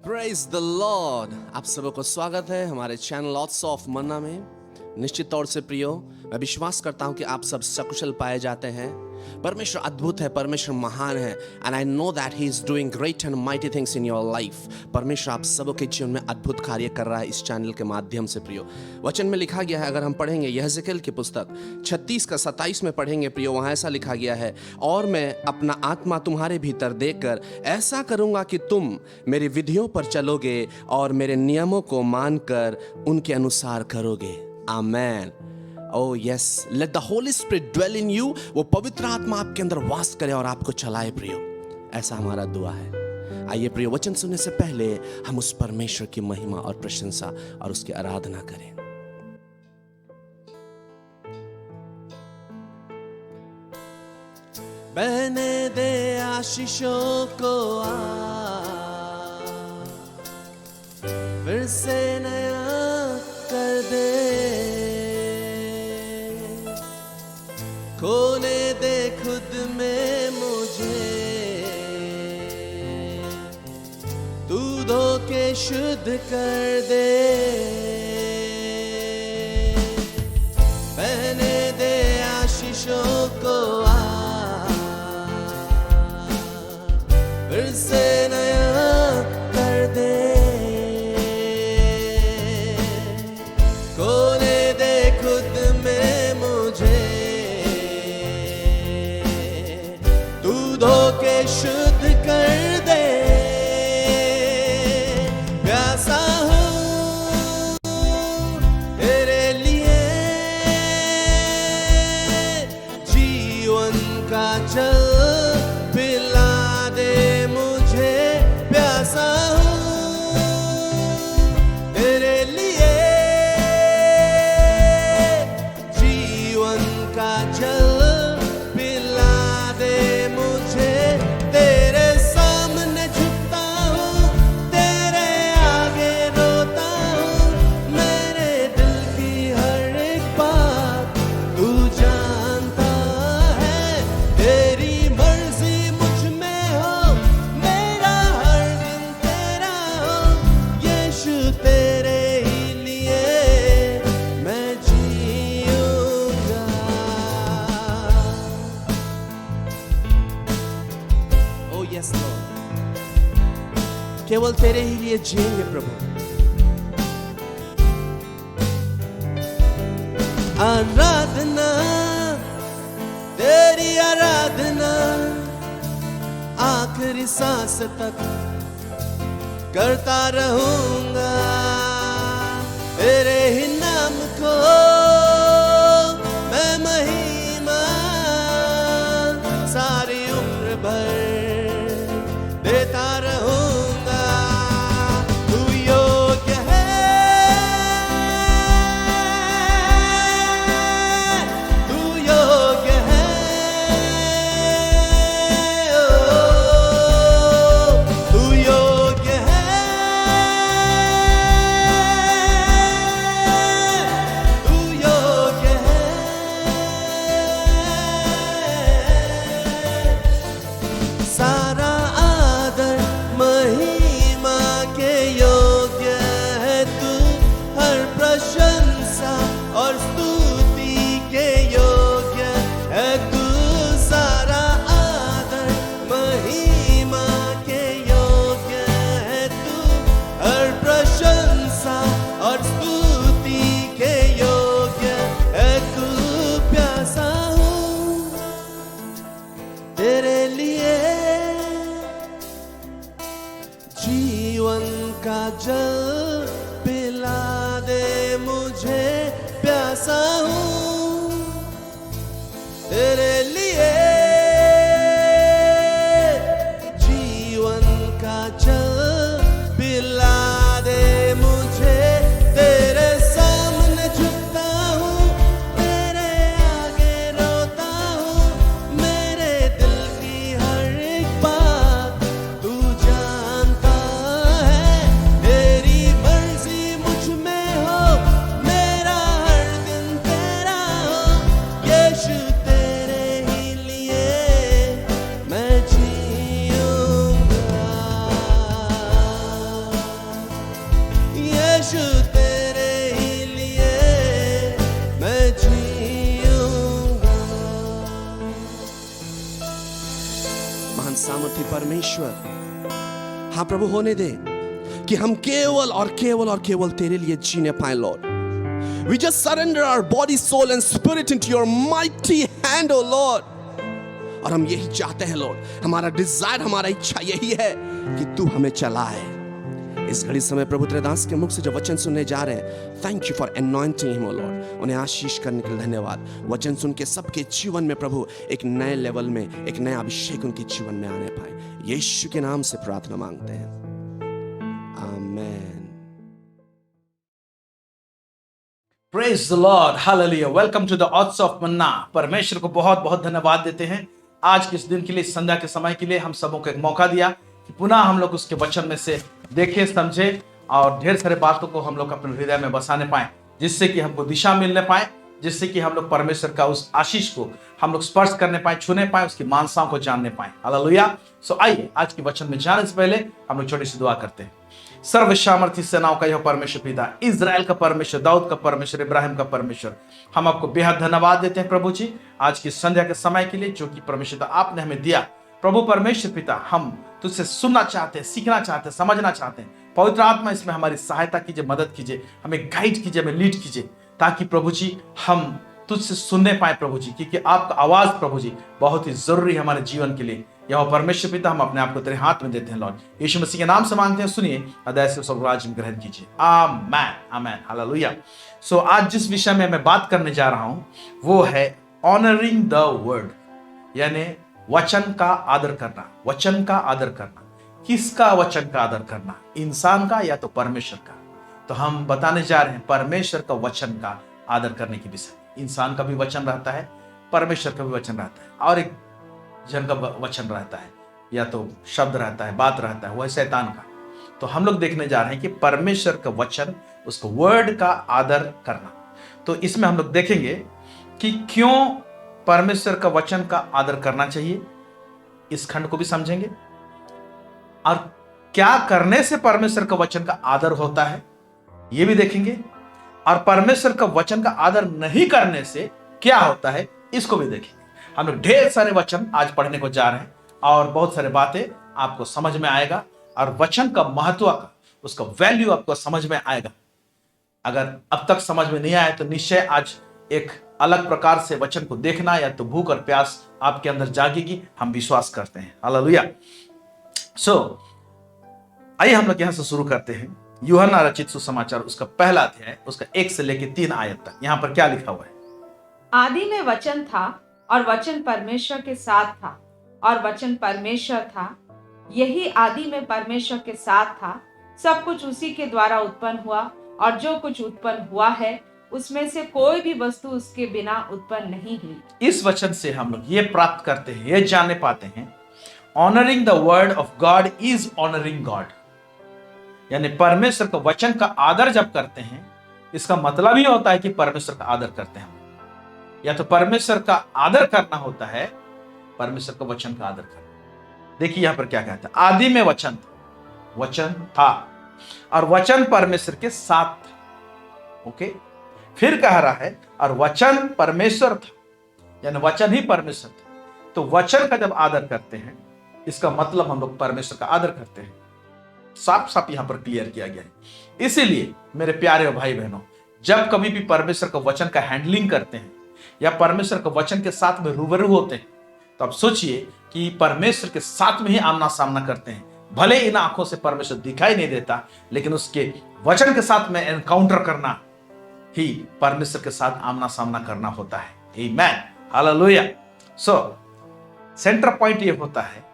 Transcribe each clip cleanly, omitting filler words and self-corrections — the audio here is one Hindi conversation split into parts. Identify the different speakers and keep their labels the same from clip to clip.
Speaker 1: Praise the Lord. आप सबको स्वागत है हमारे चैनल लॉट्स ऑफ मन्ना में। निश्चित तौर से प्रियो, मैं विश्वास करता हूं कि आप सब सकुशल पाए जाते हैं। परमेश्वर अद्भुत है, परमेश्वर महान है, and I know that he is doing great and mighty things in your life. परमेश्वर आप सबके जीवन में अद्भुत कार्य कर रहा है इस चैनल के माध्यम से। प्रियो, वचन में लिखा गया है, अगर हम पढ़ेंगे यहेजकेल की पुस्तक 36 का 27 में पढ़ेंगे प्रियो, वहां ऐसा लिखा गया है, और मैं अपना आत्मा तुम्हारे भीतर देकर ऐसा करूंगा कि तुम मेरी विधियों पर चलोगे और मेरे नियमों को मानकर उनके अनुसार करोगे। आमेन। Oh yes, let the Holy Spirit dwell in you। वो पवित्र आत्मा आपके अंदर वास करे और आपको चलाए प्रियो, ऐसा हमारा दुआ है। आइए प्रियो, वचन सुनने से पहले हम उस परमेश्वर की महिमा और प्रशंसा और उसकी आराधना करें। बहने दे आशीषों को फिर से नया कर दे, खोने दे खुद में मुझे, तू धो के शुद्ध कर दे। बहने दे आशीषों को फिर से नया कर दे, खोने दे खुद में मुझे, धो के शुद्ध कर दे। प्यासा हूँ तेरे लिए, जीवन का जल पिला दे मुझे। प्यासा हूँ तेरे लिए, जीवन का जल केवल तेरे ही लिए जिएंगे प्रभु। आराधना तेरी आराधना आखिरी सांस तक करता रहूंगा। तेरे ही नाम को मैं महिमा सारी उम्र भर देता रहूंगा। जल पिला दे मुझे। प्यासा हूँ तेरे लिए, जीवन का जल पिला दे मुझे। तेरे सामने झुकता हूँ, तेरे आगे रोता हूँ, मेरे दिल की हर एक बात तू जानता है। तेरी मर्जी मुझ में हो, मेरा हर दिन महान सामर्थी परमेश्वर, हाँ प्रभु, होने दे कि हम केवल और केवल और केवल तेरे लिए जीने पाए Lord. We just surrender our body, soul and spirit into your mighty hand, oh Lord. और हम यही चाहते हैं लॉर्ड, हमारा डिजायर, हमारा इच्छा यही है कि तू हमें चलाए। इस घड़ी समय प्रभु तेरे दास के मुख से जो वचन सुनने जा रहे हैं, thank you for anointing him, O Lord. उन्हें आशीष करने के लिए धन्यवाद। वचन सुन के सबके जीवन में प्रभु एक नए लेवल में, एक नया अभिषेक उनके जीवन में आने पाए। यीशु के नाम से प्रार्थना मांगते हैं, आमीन।
Speaker 2: Praise the Lord, hallelujah. Welcome to the oats of Manna. परमेश्वर को बहुत बहुत धन्यवाद देते हैं आज के इस दिन के लिए, संध्या के समय के लिए हम सबों को एक मौका दिया कि पुनः हम लोग उसके वचन में से देखें, समझे और ढेर सारे बातों को हम लोग अपने हृदय में बसाने पाए, जिससे कि हमको दिशा मिलने पाए, जिससे कि हम लोग परमेश्वर का उस आशीष को हम लोग स्पर्श करने पाए, छूने पाए, उसकी मानसाओं को जानने पाए। हालेलुया। सो आइए आज के वचन में जाने से पहले हम लोग छोटी सी दुआ करते हैं। सर्वसामर्थी सेनाओं का यह परमेश्वर पिता, इजराइल का परमेश्वर, दाऊद का परमेश्वर, इब्राहिम का परमेश्वर, हम आपको बेहद धन्यवाद देते हैं प्रभु जी आज की संध्या के समय के लिए जो कि परमेश्वर आपने हमें दिया। प्रभु परमेश्वर पिता, हम तुझसे सुनना चाहते हैं, सीखना चाहते हैं, समझना चाहते हैं। पवित्र आत्मा इसमें हमारी सहायता कीजिए, मदद कीजिए, हमें गाइड कीजिए, हमें लीड कीजिए, ताकि प्रभु जी हम तुझसे सुनने पाए प्रभु जी, क्योंकि आपका आवाज प्रभु जी बहुत ही जरूरी है हमारे जीवन के लिए। यह परमेश्वर पिता, हम अपने आप को तेरे हाथ में देते हैं लॉर्ड। यीशु मसीह के नाम से मांगते हैं, सुनिए, अदय से स्वर्गराज में ग्रहण कीजिए। आमेन, आमेन, हालेलुया। सो आज जिस विषय में मैं बात करने जा रहा हूं वो है ऑनरिंग द वर्ड, यानी वचन का आदर करना। वचन का आदर करना, किसका वचन का आदर करना? इंसान का या तो परमेश्वर का? तो हम बताने जा रहे हैं परमेश्वर का वचन का आदर करने की विषय। इंसान का भी वचन रहता है, परमेश्वर का भी वचन रहता है, और एक जन का वचन रहता है, या तो शब्द रहता है, बात रहता है, वह शैतान का। तो हम लोग देखने जा रहे हैं कि परमेश्वर का वचन, उसको वर्ड का आदर करना। तो इसमें हम लोग देखेंगे कि क्यों परमेश्वर का वचन का आदर करना चाहिए, इस खंड को भी समझेंगे, और क्या करने से परमेश्वर का वचन का आदर होता है ये भी देखेंगे, और परमेश्वर का वचन का आदर नहीं करने से क्या होता है इसको भी देखेंगे। हम लोग ढेर सारे वचन आज पढ़ने को जा रहे हैं और बहुत सारे बातें आपको समझ में आएगा, और वचन का महत्व का, उसका वैल्यू आपको समझ में आएगा। अगर अब तक समझ में नहीं आया तो निश्चय आज एक अलग प्रकार से वचन को देखना, या तो भूख और प्यास आपके अंदर जागेगी, हम विश्वास करते हैं। हालेलुया। सो आइए हम लोग यहां से शुरू करते हैं। यूहन्ना रचित सुसमाचार, उसका पहला अध्याय, उसका 1 से लेकर 3 आयत तक। यहां पर क्या लिखा हुआ है?
Speaker 3: आदि में वचन था और वचन परमेश्वर के साथ था और वचन परमेश्वर था। यही आदि में परमेश्वर के साथ था। सब कुछ उसी के द्वारा उत्पन्न हुआ और जो कुछ उत्पन्न हुआ है उसमें से कोई भी वस्तु उसके बिना उत्पन्न नहीं हुई।
Speaker 2: इस वचन से हम लोग ये प्राप्त करते हैं, ये जानने पाते हैं, honouring the word of God is honouring God. यानी परमेश्वर का वचन का आदर जब करते हैं, इसका मतलब ही होता है कि परमेश्वर का आदर करते हैं। या तो परमेश्वर का आदर करना होता है, परमेश्वर का वचन का आदर करना। देखिए यहां पर क्या कहता है, आदि में वचन था, वचन था और वचन परमेश्वर के साथ था। ओके, फिर कह रहा है और वचन परमेश्वर था, यानी वचन ही परमेश्वर था। तो वचन का जब आदर करते हैं, इसका मतलब हम लोग परमेश्वर का आदर करते हैं। साफ साफ यहां पर क्लियर किया गया है। इसीलिए मेरे प्यारे भाई बहनों, जब कभी भी परमेश्वर का वचन का हैंडलिंग करते हैं या परमेश्वर के वचन के साथ में रूबरू होते हैं, तो आप सोचिए कि परमेश्वर के साथ में ही आमना सामना करते हैं। भले इन आंखों से परमेश्वर दिखाई नहीं देता, लेकिन उसके वचन के साथ में एनकाउंटर करना ही परमेश्वर के साथ आमना सामना करना होता है। आमीन, हालेलुया। सो सेंटर पॉइंट ये होता है,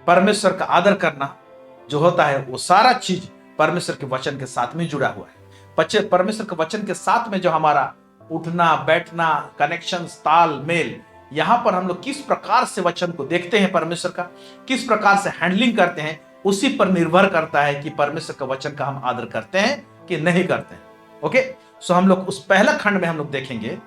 Speaker 2: परमेश्वर का आदर करना जो होता है वो सारा चीज परमेश्वर के वचन के साथ में जुड़ा हुआ है। परमेश्वर के वचन के साथ में जो हमारा उठना बैठना, कनेक्शन, तालमेल, यहां पर हम लोग किस प्रकार से वचन को देखते हैं, परमेश्वर का किस प्रकार से हैंडलिंग करते हैं, उसी पर निर्भर करता है कि परमेश्वर का वचन का हम आदर करते हैं कि नहीं करते हैं। ओके, सो हम लोग उस पहला खंड में हम लोग देखेंगे।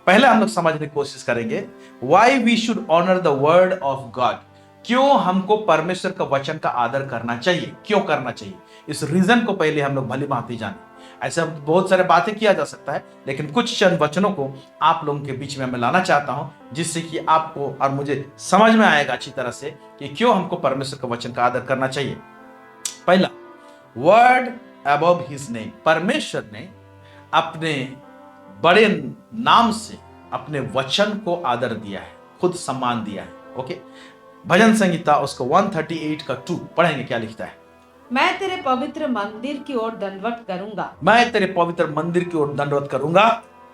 Speaker 2: पहले हम लोग समझने की कोशिश करेंगे why we should honour the word of God. क्यों हमको परमेश्वर का वचन का आदर करना चाहिए, क्यों करना चाहिए, इस रीजन को पहले हम लोग भली भांति जाने। ऐसे बहुत सारे बातें किया जा सकता है, लेकिन कुछ चंद वचनों को आप लोगों के बीच में मैं लाना चाहता हूं, जिससे कि आपको और मुझे समझ में आएगा अच्छी तरह से कि क्यों हमको परमेश्वर के वचन का आदर करना चाहिए। पहला, वर्ड अबव हिज नेम। परमेश्वर ने अपने बड़े नाम से अपने वचन को आदर दिया है, खुद सम्मान दिया है। ओके, भजन संहिता उसको 138 का 2 पढ़ेंगे, क्या लिखता है?
Speaker 3: मैं तेरे पवित्र मंदिर की ओर दंडवत करूंगा,
Speaker 2: मैं तेरे पवित्र मंदिर की ओर दंडवत करूंगा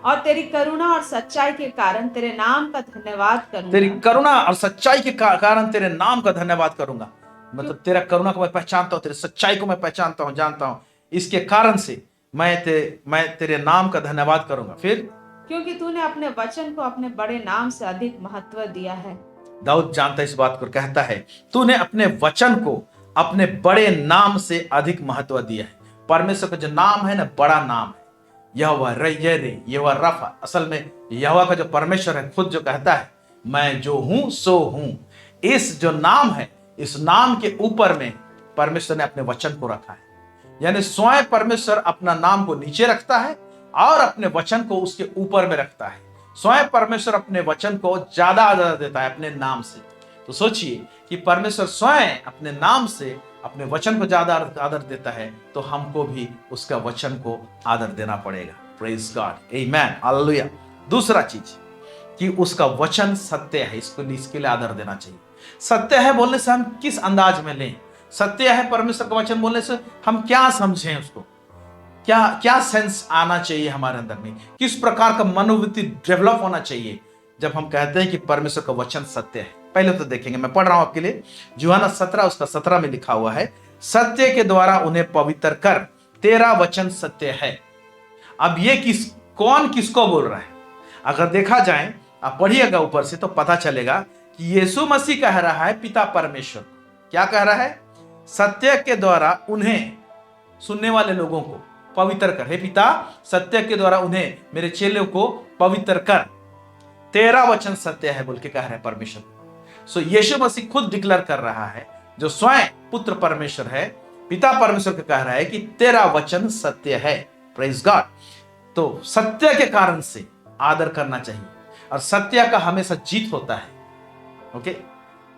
Speaker 3: और तेरी करुणा और सच्चाई के कारण तेरे नाम का धन्यवाद
Speaker 2: तेरी
Speaker 3: करूंगा।
Speaker 2: करुणा और सच्चाई के कारण तेरे नाम का धन्यवाद करूंगा। मतलब तेरा करुणा को मैं पहचानता हूं, तेरी सच्चाई को मैं पहचानता हूं, जानता हूं, इसके कारण से मैं तेरे नाम का धन्यवाद करूंगा। फिर,
Speaker 3: क्योंकि तूने अपने वचन को अपने बड़े नाम से अधिक महत्व दिया है।
Speaker 2: दाऊद जानता है इस बात को, कहता है तूने अपने वचन को अपने बड़े नाम से अधिक महत्व दिया है। परमेश्वर का जो नाम है ना, बड़ा नाम है, यहोवा रे, यहोवा रफा। असल में यहोवा का जो परमेश्वर है खुद जो कहता है मैं जो हूं सो हूं, इस जो नाम है, इस नाम के ऊपर में परमेश्वर ने अपने वचन को रखा है। यानी स्वयं परमेश्वर अपना नाम को नीचे रखता है और अपने वचन को उसके ऊपर में रखता है। स्वयं परमेश्वर अपने वचन को ज्यादा आदर देता है अपने नाम से। तो सोचिए कि परमेश्वर स्वयं अपने नाम से अपने वचन को ज्यादा आदर देता है, तो हमको भी उसका वचन को आदर देना पड़ेगा। प्रेज गॉड, आमेन, हालेलुया। दूसरा चीज कि उसका वचन सत्य है, इसके लिए आदर देना चाहिए। सत्य है बोलने से हम किस अंदाज में लें? सत्य है परमेश्वर का वचन बोलने से हम क्या समझें उसको? क्या क्या सेंस आना चाहिए हमारे अंदर में? किस प्रकार का मनोवृत्ति डेवलप होना चाहिए जब हम कहते हैं कि परमेश्वर का वचन सत्य है? पहले तो देखेंगे, मैं पढ़ रहा हूं आपके लिए, यूहन्ना 17 उसका 17 में लिखा हुआ है, सत्य के द्वारा उन्हें पवित्र कर, तेरा वचन सत्य है। अब ये कौन किसको बोल रहा है? अगर देखा जाए, आप पढ़िएगा ऊपर से तो पता चलेगा कि यीशु मसीह कह रहा है पिता परमेश्वर को। क्या कह रहा है? सत्य के द्वारा उन्हें, सुनने वाले लोगों को पवित्र कर। हे पिता, सत्य के द्वारा उन्हें, मेरे चेलों को पवित्र कर, तेरा वचन सत्य है बोल के कह रहे हैं परमेश्वर। सो यीशु मसीह खुद डिक्लेयर कर रहा है, जो स्वयं पुत्र परमेश्वर है, पिता परमेश्वर को कह रहा है कि तेरा वचन सत्य है। Praise God. तो सत्य के कारण से आदर करना चाहिए, और सत्य का हमेशा जीत होता है। ओके,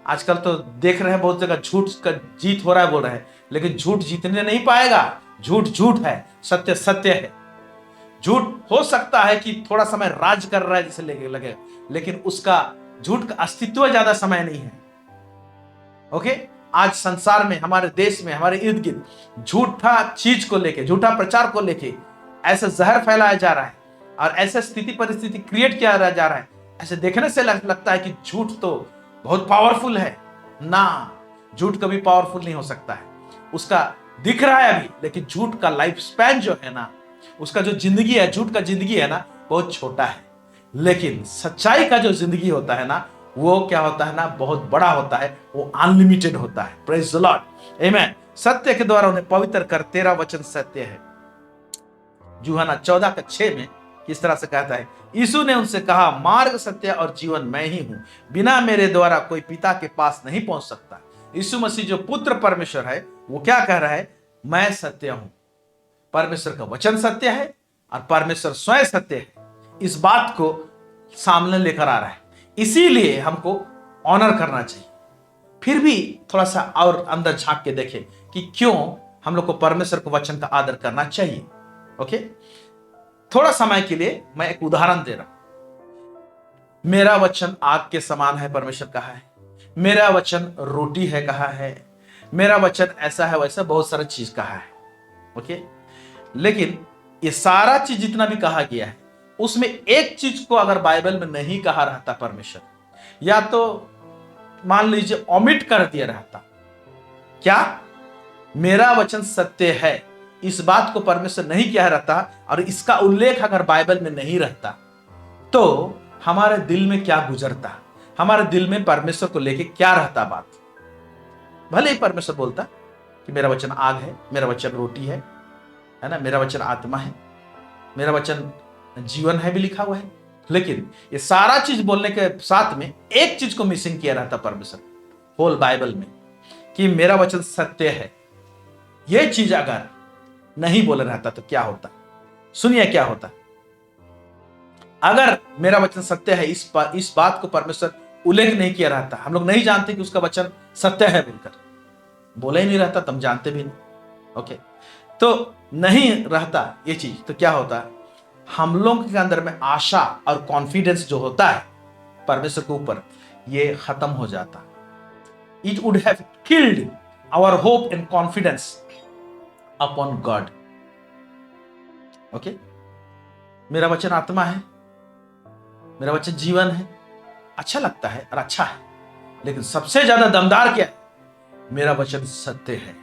Speaker 2: आजकल तो देख रहे हैं बहुत जगह झूठ का जीत हो रहा है बोल रहे हैं, लेकिन झूठ जीतने नहीं पाएगा। झूठ झूठ है, सत्य सत्य है। झूठ हो सकता है कि थोड़ा समय राज कर रहा है जैसे लगेगा, लेकिन उसका झूठ का अस्तित्व ज्यादा समय नहीं है। ओके, आज संसार में, हमारे देश में, हमारे इर्द गिर्द झूठा चीज को लेके, झूठा प्रचार को लेके ऐसा जहर फैलाया जा रहा है और ऐसा स्थिति परिस्थिति क्रिएट किया जा रहा है। ऐसे देखने से लगता है कि झूठ तो बहुत पावरफुल है ना, झूठ कभी पावरफुल नहीं हो सकता है। उसका दिख रहा है अभी, लेकिन झूठ का लाइफ स्पैन जो है ना, उसका जो जिंदगी है, झूठ का जिंदगी है ना, बहुत छोटा है। लेकिन सच्चाई का जो जिंदगी होता है ना, वो क्या होता है ना, बहुत बड़ा होता है, वो अनलिमिटेड होता है। प्रेज द लॉर्ड, आमेन। सत्य के द्वारा उन्हें पवित्र कर, तेरा वचन सत्य है। यूहन्ना 14:6 में किस तरह से कहता है, यीशु ने उनसे कहा, मार्ग, सत्य और जीवन मैं ही हूं, बिना मेरे द्वारा कोई पिता के पास नहीं पहुंच सकता। यीशु मसीह जो पुत्र परमेश्वर है, वो क्या कह रहा है? मैं सत्य हूं। परमेश्वर का वचन सत्य है और परमेश्वर स्वयं सत्य है। इस बात को सामने लेकर आ रहा है, इसीलिए हमको ऑनर करना चाहिए। फिर भी थोड़ा सा और अंदर झांक के देखें कि क्यों हम लोग को परमेश्वर के वचन का आदर करना चाहिए। ओके, थोड़ा समय के लिए मैं एक उदाहरण दे रहा हूं। मेरा वचन आग के समान है, परमेश्वर कहा है। मेरा वचन रोटी है, कहा है। मेरा वचन ऐसा है, वैसा बहुत सारा चीज कहा है। ओके, लेकिन ये सारा चीज जितना भी कहा गया है, उसमें एक चीज को अगर बाइबल में नहीं कहा रहता परमेश्वर, या तो मान लीजिए ओमिट कर दिया रहता, क्या? मेरा वचन सत्य है, इस बात को परमेश्वर नहीं कह रहता और इसका उल्लेख अगर बाइबल में नहीं रहता, तो हमारे दिल में क्या गुजरता, हमारे दिल में परमेश्वर को लेके क्या रहता बात। भले ही परमेश्वर बोलता कि मेरा वचन आग है, मेरा वचन रोटी है ना, मेरा वचन आत्मा है, मेरा वचन जीवन है भी लिखा हुआ है, लेकिन ये सारा चीज बोलने के साथ में एक चीज को मिसिंग किया रहता परमेश्वर होल बाइबल में, कि मेरा वचन सत्य है। ये चीज अगर नहीं बोले रहता तो क्या होता? सुनिए क्या होता। अगर मेरा वचन सत्य है, इस बात को परमेश्वर उल्लेख नहीं किया रहता, हम लोग नहीं जानते कि उसका वचन सत्य है बोलकर, बोला ही नहीं रहता, तुम जानते भी नहीं। ओके, तो नहीं रहता ये चीज, तो क्या होता? हम लोग के अंदर में आशा और कॉन्फिडेंस जो होता है परमेश्वर के ऊपर, ये खत्म हो जाता। It would have killed our hope and confidence upon God. Okay, मेरा वचन आत्मा है, मेरा वचन जीवन है, अच्छा लगता है और अच्छा है, लेकिन सबसे ज्यादा दमदार क्या है? मेरा वचन सत्य है।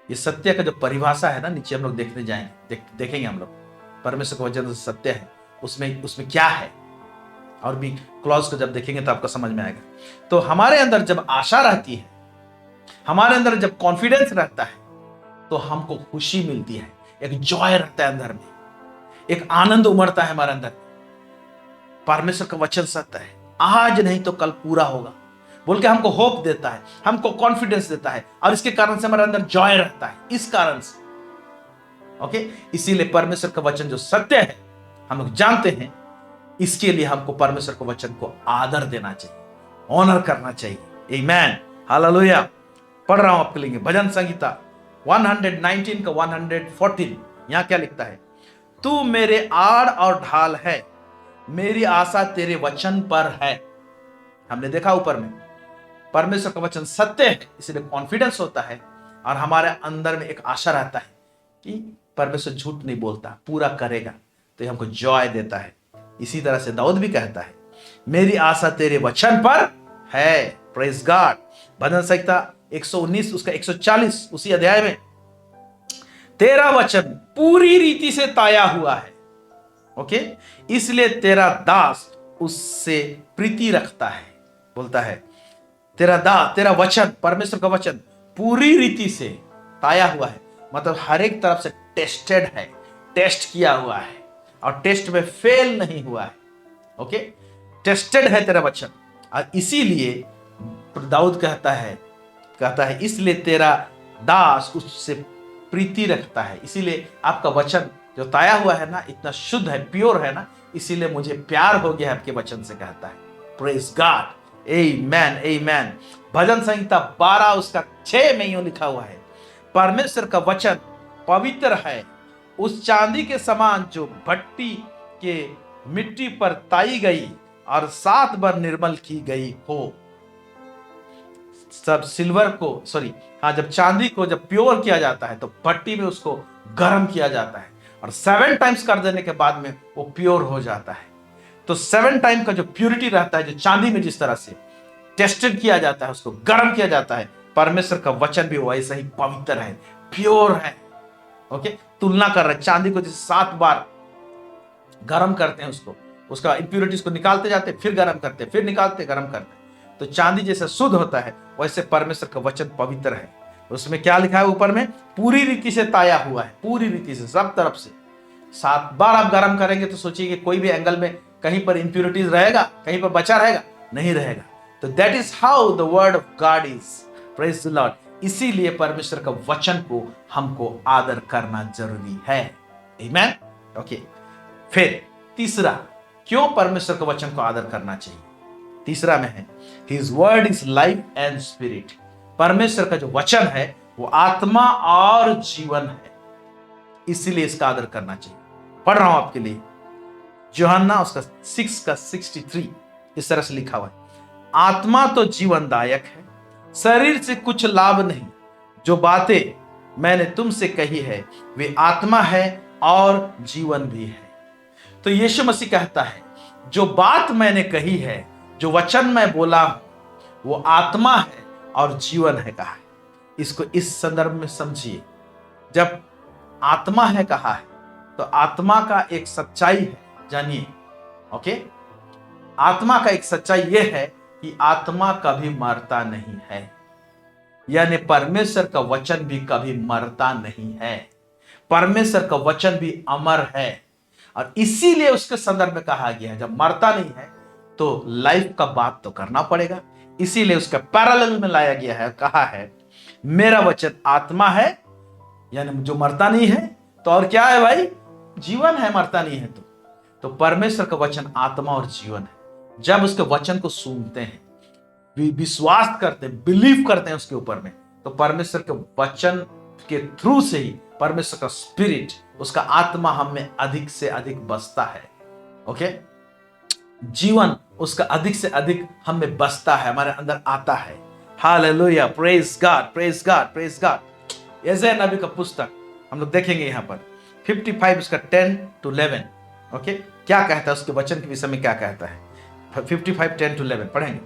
Speaker 2: ये सत्य का जो परिभाषा है ना, नीचे हम लोग देखने जाएंगे, देखेंगे हम लोग परमेश्वर का वचन सत्य है, उसमें क्या है, और भी क्लॉज को जब देखेंगे तो आपको समझ में आएगा। तो हमारे अंदर जब आशा रहती है, हमारे अंदर जब कॉन्फिडेंस रहता है, तो हमको खुशी मिलती है, एक जॉय रहता है अंदर में, एक आनंद उमड़ता है हमारे अंदर। परमेश्वर का वचन सत्य है, आज नहीं तो कल पूरा होगा बोल के हमको होप देता है, हमको कॉन्फिडेंस देता है, और इसके कारण से हमारे अंदर जॉय रहता है, इस कारण से। ओके, इसीलिए परमेश्वर का वचन जो सत्य है, हम लोग जानते हैं, इसके लिए हमको परमेश्वर के वचन को आदर देना चाहिए, ऑनर करना चाहिए। आमेन, हालेलुया। पढ़ रहा हूं आपके लिए भजन संहिता 119 का 114। यहां क्या लिखता है? तू मेरे आड़ और ढाल है, मेरी आशा तेरे वचन पर है। हमने देखा ऊपर में परमेश्वर का वचन सत्य है, इसलिए कॉन्फिडेंस होता है, और हमारे अंदर में एक आशा रहता है कि परमेश्वर झूठ नहीं बोलता, पूरा करेगा, तो ये हमको जॉय देता है। इसी तरह से दाऊद भी कहता है, मेरी आशा तेरे वचन पर है। Praise God. भजन संहिता 119 उसका 140 उसी अध्याय में, तेरा वचन पूरी रीति से ताया हुआ है। ओके, इसलिए तेरा दास उससे प्रीति रखता है। बोलता है तेरा वचन, परमेश्वर का वचन पूरी रीति से ताया हुआ है, मतलब हर एक तरफ से टेस्टेड है, टेस्ट किया हुआ है, और टेस्ट में फेल नहीं हुआ है। ओके, टेस्टेड है तेरा वचन, और इसीलिए दाऊद कहता है इसलिए तेरा दास उससे प्रीति रखता है। इसीलिए आपका वचन जो ताया हुआ है ना, इतना शुद्ध है, प्योर है ना, इसीलिए मुझे प्यार हो गया है आपके वचन से, कहता है। प्रेज गॉड, आमेन, आमेन। भजन संहिता 12 उसका 6 में यूं लिखा हुआ है, परमेश्वर का वचन पवित्र है, उस चांदी के समान जो भट्टी के मिट्टी पर ताई गई और 7 बार निर्मल की गई हो। सब सिल्वर को जब चांदी को जब प्योर किया जाता है तो भट्टी में उसको गर्म किया जाता है, और 7 टाइम्स कर देने के बाद में वो प्योर हो जाता है। तो 7 टाइम का जो प्योरिटी रहता है, जो चांदी में जिस तरह से टेस्टेड किया जाता है, उसको गर्म किया जाता है, परमेश्वर का वचन भी वैसा ही पवित्र है, प्योर है। ओके, तुलना कर रहे हैं, चांदी को जैसे 7 बार गर्म करते हैं, उसका इंप्योरिटीज को निकालते जाते, फिर गर्म करते, फिर निकालते, गर्म करते, तो चांदी जैसे शुद्ध होता है, वैसे परमेश्वर का वचन पवित्र है। उसमें क्या लिखा है ऊपर में? पूरी रीति से ताया हुआ है, पूरी रीति से, सब तरफ से। 7 बार आप गर्म करेंगे तो सोचिए कि कोई भी एंगल में कहीं पर इंप्योरिटीज रहेगा, कहीं पर बचा रहेगा? नहीं रहेगा। तो that is how the word of God is. Praise the Lord. इसीलिए परमेश्वर का वचन को हमको आदर करना जरूरी है। आमेन। ओके, फिर तीसरा, क्यों परमेश्वर के वचन को आदर करना चाहिए? तीसरा में है, His word is life and spirit। परमेश्वर का जो वचन है वो आत्मा और जीवन है, इसीलिए इसका आदर करना चाहिए। पढ़ रहा हूं आपके लिए, यूहन्ना उसका 6 का 63 इस तरह से लिखा हुआ है, आत्मा तो जीवनदायक है, शरीर से कुछ लाभ नहीं। जो बातें मैंने तुमसे कही है वे आत्मा है और जीवन भी है। तो यीशु मसीह कहता है, जो बात मैंने कही है, जो वचन मैं बोला हूं, वो आत्मा है और जीवन है कहा है। इसको इस संदर्भ में समझिए। जब आत्मा है कहा है तो आत्मा का एक सच्चाई है, जानिए। ओके, आत्मा का एक सच्चाई यह है कि आत्मा कभी मरता नहीं है, यानी परमेश्वर का वचन भी कभी मरता नहीं है। परमेश्वर का वचन भी अमर है, और इसीलिए उसके संदर्भ में कहा गया है, जब मरता नहीं है तो लाइफ का बात तो करना पड़ेगा। इसीलिए उसका पैरेलल में लाया गया है, कहा है मेरा वचन आत्मा है यानी जो मरता नहीं है तो और क्या है भाई, जीवन है, मरता नहीं है तो परमेश्वर का वचन आत्मा और जीवन है। जब उसके वचन को सुनते हैं, विश्वास करते हैं, बिलीव करते हैं उसके ऊपर में, तो परमेश्वर के वचन के थ्रू से ही परमेश्वर का स्पिरिट, उसका आत्मा हम में अधिक से अधिक बसता है। ओके, जीवन उसका अधिक से अधिक हम में बसता है, हमारे अंदर आता है। Hallelujah, praise God, praise God, praise God. यशायाह नबी का पुस्तक हम लोग देखेंगे यहाँ पर 55 उसका 10-11। ओके, क्या कहता है उसके वचन के विषय में, क्या कहता है 55 10-11 पढ़ेंगे।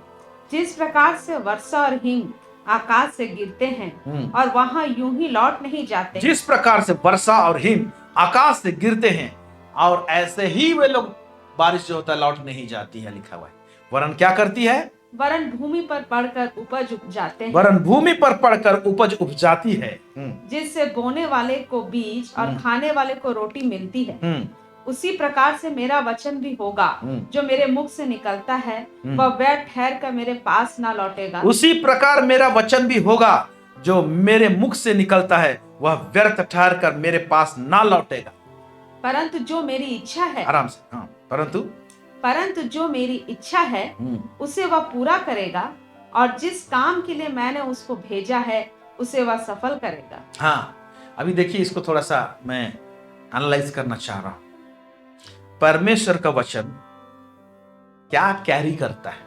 Speaker 3: जिस प्रकार से वर्षा और हिम आकाश से गिरते हैं और वहां यूं ही लौट नहीं जाते,
Speaker 2: जिस प्रकार से वर्षा और हिम आकाश से गिरते हैं और ऐसे ही वे लोग, बारिश जो होता है लौट नहीं जाती है, लिखा हुआ है, वरन क्या करती है,
Speaker 3: वरन भूमि पर पड़कर उपज उपजाते हैं,
Speaker 2: वरन भूमि पर पड़कर उपज उपजाती है,
Speaker 3: जिससे बोने वाले को बीज और खाने वाले को रोटी मिलती है। उसी प्रकार से मेरा वचन भी होगा जो मेरे मुख से निकलता है, वह व्यर्थ ठहर कर मेरे पास ना लौटेगा।
Speaker 2: उसी प्रकार मेरा वचन भी होगा जो मेरे मुख से निकलता है, वह व्यर्थ ठहर कर मेरे पास ना लौटेगा,
Speaker 3: परंतु जो मेरी इच्छा है,
Speaker 2: आराम से, हाँ, परंतु
Speaker 3: जो मेरी इच्छा है उसे वह पूरा करेगा, और जिस काम के लिए मैंने उसको भेजा है उसे वह सफल करेगा।
Speaker 2: हाँ, अभी देखिए, इसको थोड़ा सा मैं एनालाइज करना चाह रहा हूं। परमेश्वर का वचन क्या कैरी करता है।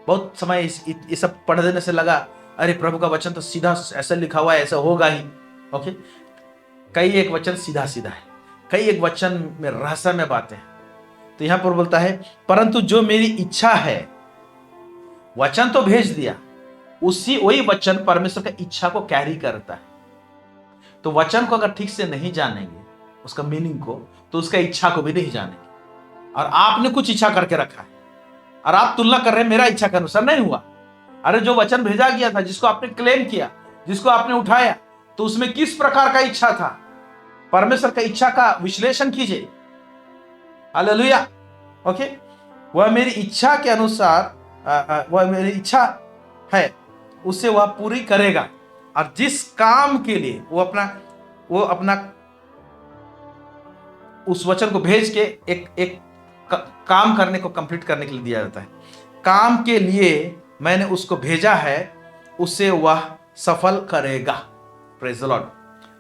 Speaker 2: बहुत समय ये सब पढ़ देने से लगा, अरे प्रभु का वचन तो सीधा ऐसा लिखा हुआ है, ऐसा होगा ही। ओके, कई एक वचन सीधा सीधा है, कई एक वचन में रहस्यमय बातें हैं। तो यहां पर बोलता है, परंतु जो मेरी इच्छा है, वचन तो भेज दिया, वही वचन परमेश्वर का इच्छा को कैरी करता है। तो वचन को अगर ठीक से नहीं जानेंगे, उसका मीनिंग को, तो उसका इच्छा को भी नहीं जानेंगे। और आपने कुछ इच्छा करके रखा है और आप तुलना कर रहे हैं, मेरा इच्छा के अनुसार नहीं हुआ। अरे जो वचन भेजा गया था, जिसको आपने क्लेम किया, जिसको आपने उठाया, तो उसमें किस प्रकार का इच्छा था। परमेश्वर का इच्छा का विश्लेषण कीजिए। हालेलुया। ओके, वह मेरी इच्छा के अनुसार, वह मेरी इच्छा है, उसे वह पूरी करेगा। और जिस काम के लिए वो अपना उस वचन को भेज के एक काम करने को कंप्लीट करने के लिए दिया जाता है, काम के लिए मैंने उसको भेजा है, उसे वह सफल करेगा। Praise the Lord.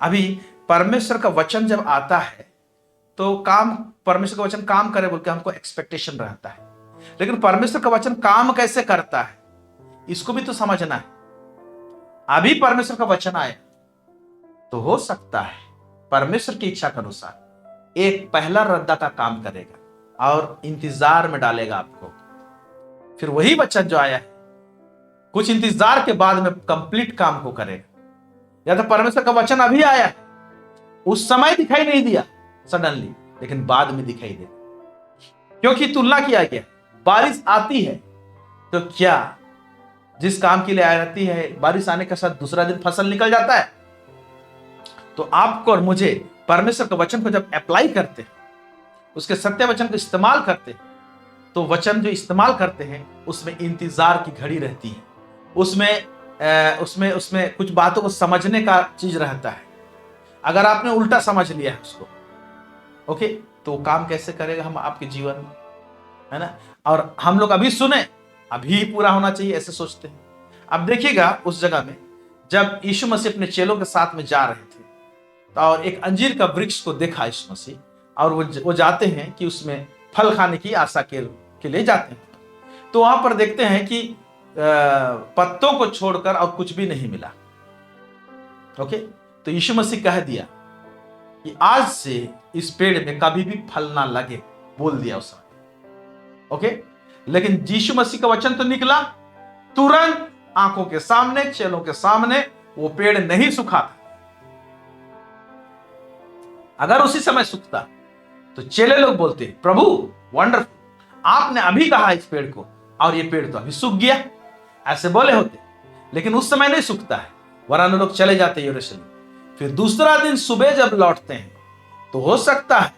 Speaker 2: अभी परमेश्वर का वचन जब आता है तो परमेश्वर का वचन काम करे बोल के हमको एक्सपेक्टेशन रहता है, लेकिन परमेश्वर का वचन काम कैसे करता है इसको भी तो समझना है। अभी परमेश्वर का वचन आया तो हो सकता है परमेश्वर की इच्छा के अनुसार एक पहला रद्दा का काम करेगा और इंतजार में डालेगा आपको। फिर वही वचन जो आया है कुछ इंतजार के बाद में कंप्लीट काम को करेगा। या तो परमेश्वर का वचन अभी आया है, उस समय दिखाई नहीं दिया सडनली, लेकिन बाद में दिखाई दे, क्योंकि तुलना किया गया। बारिश आती है तो क्या जिस काम के लिए आती है, बारिश आने के साथ दूसरा दिन फसल निकल जाता है। तो आपको और मुझे परमेश्वर के वचन को जब अप्लाई करते हैं, उसके सत्य वचन को इस्तेमाल करते हैं, तो वचन जो इस्तेमाल करते हैं उसमें इंतजार की घड़ी रहती है, उसमें कुछ बातों को समझने का चीज रहता है। अगर आपने उल्टा समझ लिया है उसको, ओके, तो काम कैसे करेगा हम आपके जीवन में, है ना। और हम लोग अभी सुने, अभी पूरा होना चाहिए ऐसे सोचते हैं। अब देखिएगा उस जगह में जब यीशु मसीह अपने चेलों के साथ में जा रहे थे और एक अंजीर का वृक्ष को देखा यीशु मसीह, और वो जाते हैं कि उसमें फल खाने की आशा के लिए जाते हैं। तो वहां पर देखते हैं कि पत्तों को छोड़कर और कुछ भी नहीं मिला। ओके, तो यीशु मसीह कह दिया कि आज से इस पेड़ में कभी भी फल ना लगे, बोल दिया उस समय। ओके, लेकिन यीशु मसीह का वचन तो निकला तुरंत, आंखों के सामने, चेलों के सामने, वो पेड़ नहीं सूखा था। अगर उसी समय सूखता तो चेले लोग बोलते, प्रभु वंडरफुल, आपने अभी कहा इस पेड़ को और ये पेड़ तो अभी सूख गया, ऐसे बोले होते। लेकिन उस समय नहीं सूखता है, वरना लोग चले जाते यरूशलेम। फिर दूसरा दिन सुबह जब लौटते हैं तो हो सकता है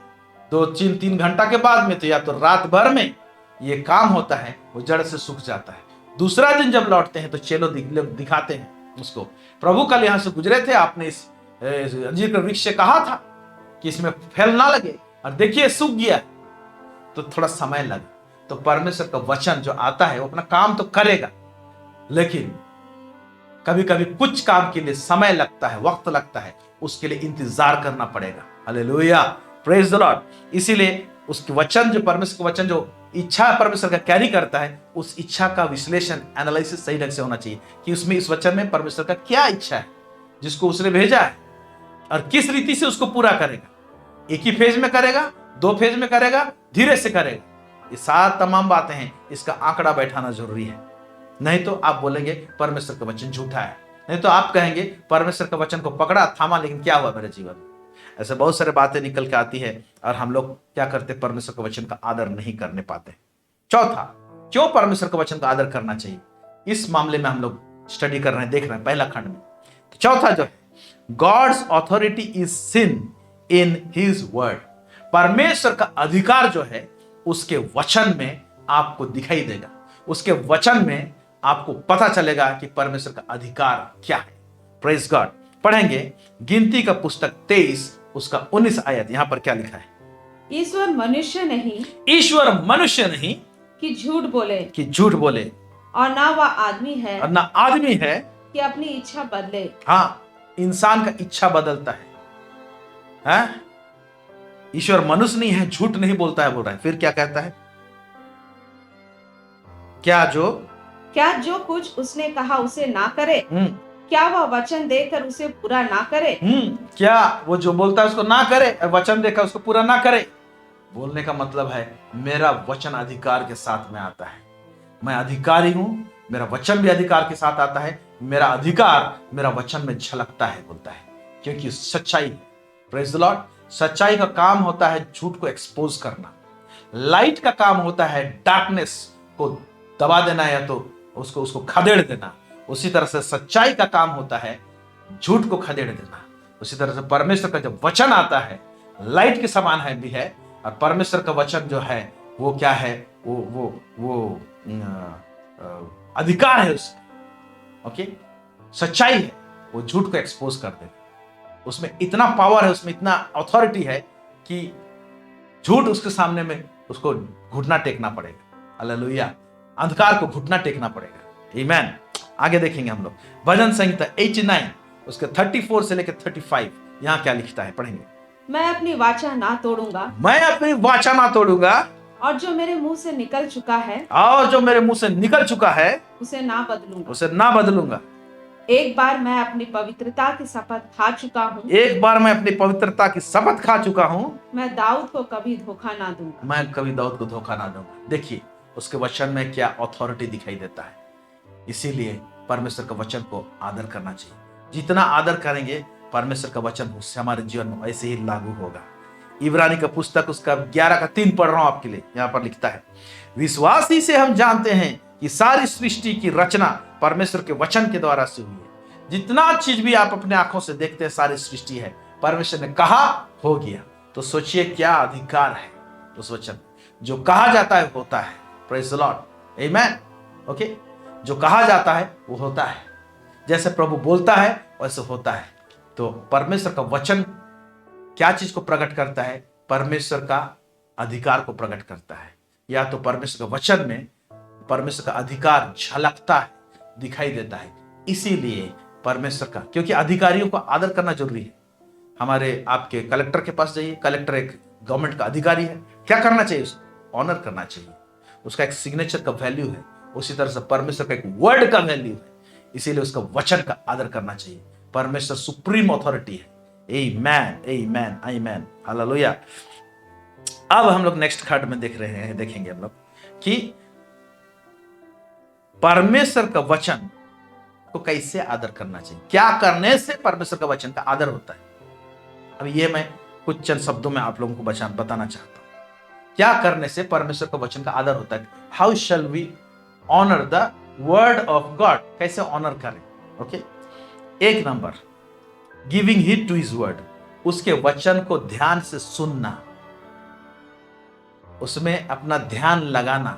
Speaker 2: 2-3 घंटा के बाद में, तो या तो रात भर में ये काम होता है, वो जड़ से सूख जाता है। दूसरा दिन जब लौटते हैं तो चेलो दिखाते हैं उसको, प्रभु कल यहां से गुजरे थे, आपने अंजीर का वृक्ष से कहा था कि इसमें फल ना लगे, और देखिए सूख गया, तो थोड़ा समय लगा। तो परमेश्वर का वचन जो आता है वो अपना काम तो करेगा, लेकिन कभी कभी कुछ काम के लिए समय लगता है, वक्त लगता है, उसके लिए इंतजार करना पड़ेगा। Hallelujah, praise the Lord. इसीलिए उसके वचन, जो परमेश्वर का वचन, जो इच्छा परमेश्वर का कैरी करता है, उस इच्छा का विश्लेषण, एनालिसिस सही ढंग से होना चाहिए कि उसमें, इस वचन में परमेश्वर का क्या इच्छा है जिसको उसने भेजा है, और किस रीति से उसको पूरा करेगा। एक ही फेज में करेगा, 2 फेज में करेगा, धीरे से करेगा, ये सात तमाम बातें हैं, इसका आंकड़ा बैठाना जरूरी है। नहीं तो आप बोलेंगे परमेश्वर का वचन झूठा है, नहीं तो आप कहेंगे परमेश्वर का वचन को पकड़ा, थामा, लेकिन क्या हुआ मेरे जीवन में। ऐसे बहुत सारे बातें निकल के आती है, और हम लोग क्या करते, परमेश्वर के वचन का आदर नहीं करने पाते। चौथा, क्यों परमेश्वर के वचन का आदर करना चाहिए, इस मामले में हम लोग स्टडी कर रहे हैं, देख रहे हैं पहला खंड में। तो चौथा जो है, God's authority is seen in his word. परमेश्वर का अधिकार जो है उसके वचन में आपको दिखाई देगा, उसके वचन में आपको पता चलेगा कि परमेश्वर का अधिकार क्या है। Praise God. पढ़ेंगे गिनती का पुस्तक 23 उसका 19 आयत। यहां पर क्या लिखा है,
Speaker 3: ईश्वर मनुष्य नहीं कि झूठ बोले, और ना वह आदमी है
Speaker 2: और ना आदमी है
Speaker 3: कि अपनी इच्छा बदले।
Speaker 2: हाँ, इंसान का इच्छा बदलता है, हैं? ईश्वर मनुष्य नहीं है, झूठ नहीं बोलता है, बोल रहा है। फिर क्या कहता है, क्या
Speaker 3: जो कुछ उसने कहा उसे ना करे, क्या वह वचन देकर उसे पूरा ना करे।
Speaker 2: क्या वो जो बोलता है उसको ना करे, और वचन देकर उसको पूरा ना करे। बोलने का मतलब है मेरा वचन अधिकार के साथ में आता है, मैं अधिकारी हूं, मेरा वचन भी अधिकार के साथ आता है, मेरा अधिकार मेरा वचन में झलकता है, बोलता है, क्योंकि सच्चाई। Praise the Lord. सच्चाई का काम होता है झूठ को एक्सपोज करना, लाइट का काम होता है डार्कनेस को दबा देना या तो उसको खदेड़ देना। उसी तरह से सच्चाई का काम होता है झूठ को खदेड़ देना। उसी तरह से परमेश्वर का जब वचन आता है लाइट के समान है भी है, और परमेश्वर का वचन जो है वो क्या है, वो अधिकार है उसका। ओके, सच्चाई है, वो झूठ को एक्सपोज कर दे। उसमें इतना पावर है, उसमें इतना अथॉरिटी है कि झूठ उसके सामने में उसको घुटना टेकना पड़ेगा। हालेलुया, अंधकार को घुटना टेकना पड़ेगा। आमीन। आगे देखेंगे हम लोग भजन संहिता 89 उसके 34 से लेकर 35। यहाँ क्या लिखता है, पढ़ेंगे।
Speaker 3: मैं अपनी वाचा ना तोड़ूंगा, और जो मेरे मुंह से निकल चुका है, उसे ना बदलूंगा। एक बार मैं अपनी पवित्रता की शपथ खा चुका हूँ, मैं दाऊद को कभी धोखा ना दूंगा।
Speaker 2: देखिए उसके वचन में क्या अथॉरिटी दिखाई देता है। इसीलिए परमेश्वर का वचन को आदर करना चाहिए। जितना आदर करेंगे परमेश्वर का वचन उससे हमारे जीवन में ऐसे ही लागू होगा। इब्रानी का पुस्तक उसका 11 का 3 पढ़ रहा हूं आपके लिए। यहाँ पर लिखता है, विश्वास ही से हम जानते हैं कि सारी सृष्टि की रचना परमेश्वर के वचन के द्वारा से हुई है। जितना चीज भी आप अपने आंखों से देखते हैं सारी सृष्टि है, परमेश्वर ने कहा हो गया। तो सोचिए क्या अधिकार है उस वचन, जो कहा जाता है होता है। Praise the Lord, amen. Okay, जो कहा जाता है वो होता है, जैसे प्रभु बोलता है वैसे होता है। तो परमेश्वर का वचन क्या चीज को प्रकट करता है, परमेश्वर का अधिकार को प्रकट करता है। या तो परमेश्वर का वचन में परमेश्वर का अधिकार झलकता है, दिखाई देता है। इसीलिए परमेश्वर का, क्योंकि अधिकारियों को आदर करना जरूरी है। हमारे आपके कलेक्टर के पास जाइए, कलेक्टर एक गवर्नमेंट का अधिकारी है, क्या करना चाहिए उसको, ऑनर करना चाहिए। उसका एक सिग्नेचर का वैल्यू है, उसी तरह से परमेश्वर का एक वर्ड का वैल्यू है, इसीलिए उसका वचन का आदर करना चाहिए। परमेश्वर सुप्रीम अथॉरिटी है। आमेन, आमेन, आमेन, हालेलुया। अब हम लोग नेक्स्ट खंड में देखेंगे हम लोग कि परमेश्वर का वचन को कैसे आदर करना चाहिए, क्या करने से परमेश्वर का वचन का आदर होता है। अब ये मैं कुछ चंद शब्दों में आप लोगों को बताना चाहता हूं, क्या करने से परमेश्वर का वचन का आदर होता है। How shall we honour the word of God, कैसे ऑनर करें। ओके, एक number, giving heed to his word, उसके वचन को ध्यान से सुनना, उसमें अपना ध्यान लगाना,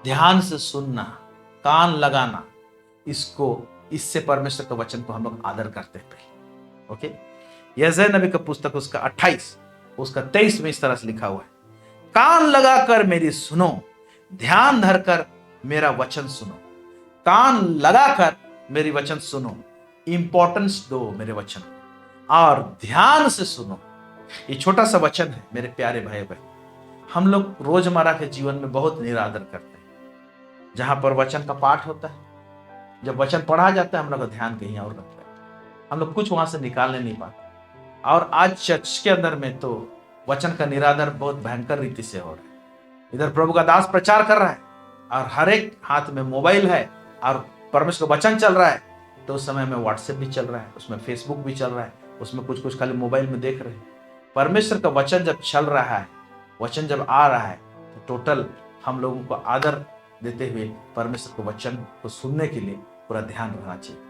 Speaker 2: ध्यान से सुनना, कान लगाना, इससे परमेश्वर के वचन को हम लोग आदर करते हैं। ओके, यशायाह नबी का पुस्तक उसका 28 उसका 23 में इस तरह से लिखा हुआ है, कान लगाकर मेरी सुनो, ध्यान धरकर मेरा वचन सुनो। कान लगाकर मेरी वचन सुनो, इंपॉर्टेंस दो मेरे वचन और ध्यान से सुनो। ये छोटा सा वचन है मेरे प्यारे भाई बहन, हम लोग रोजमर्रा के जीवन में बहुत निरादर करते हैं। जहां पर वचन का पाठ होता है, जब वचन पढ़ा जाता है, हम लोग का ध्यान कहीं और रहता है, हम लोग कुछ वहां से निकालने नहीं पाते। और आज चर्च के अंदर में तो वचन का निरादर बहुत भयंकर रीति से हो रहा है। इधर प्रभु का दास प्रचार कर रहा है और हर एक हाथ में मोबाइल है और परमेश्वर का वचन चल रहा है, तो उस समय में व्हाट्सएप भी चल रहा है, उसमें फेसबुक भी चल रहा है, उसमें कुछ कुछ खाली मोबाइल में देख रहे हैं। परमेश्वर का वचन जब चल रहा है, वचन जब आ रहा है, तो टोटल हम लोगों को आदर देते हुए परमेश्वर के वचन को सुनने के लिए पूरा ध्यान रखना चाहिए।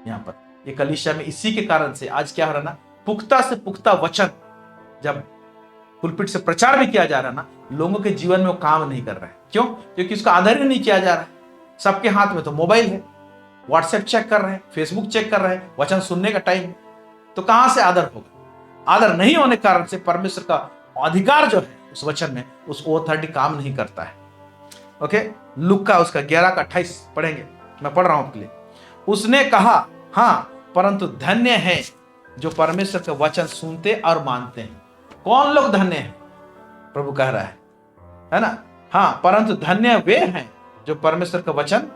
Speaker 2: यहाँ पर ये कलीसिया में इसी के कारण से आज क्या हो रहा ना, पुख्ता से पुख्ता वचन जब पुलपिट से प्रचार भी किया जा रहा है ना, लोगों के जीवन में वो काम नहीं कर रहा है। क्यों? क्योंकि उसका आदर ही नहीं किया जा रहा है। सबके हाथ में तो मोबाइल है, व्हाट्सएप चेक कर रहे हैं, फेसबुक चेक कर रहे हैं, वचन सुनने का टाइम, तो कहां से आदर होगा? आदर नहीं होने के कारण से परमेश्वर का अधिकार जो है उस वचन में, उस ऑथोरिटी काम नहीं करता है। ओके, लुक्का उसका 11 का 28 पढ़ेंगे, मैं पढ़ रहा हूं आपके लिए। उसने कहा, हाँ, परंतु धन्य है जो परमेश्वर का वचन सुनते और मानते हैं। कौन लोग धन्य हैं? प्रभु कह रहा है ना? हाँ, परंतु धन्य वे हैं जो परमेश्वर का वचन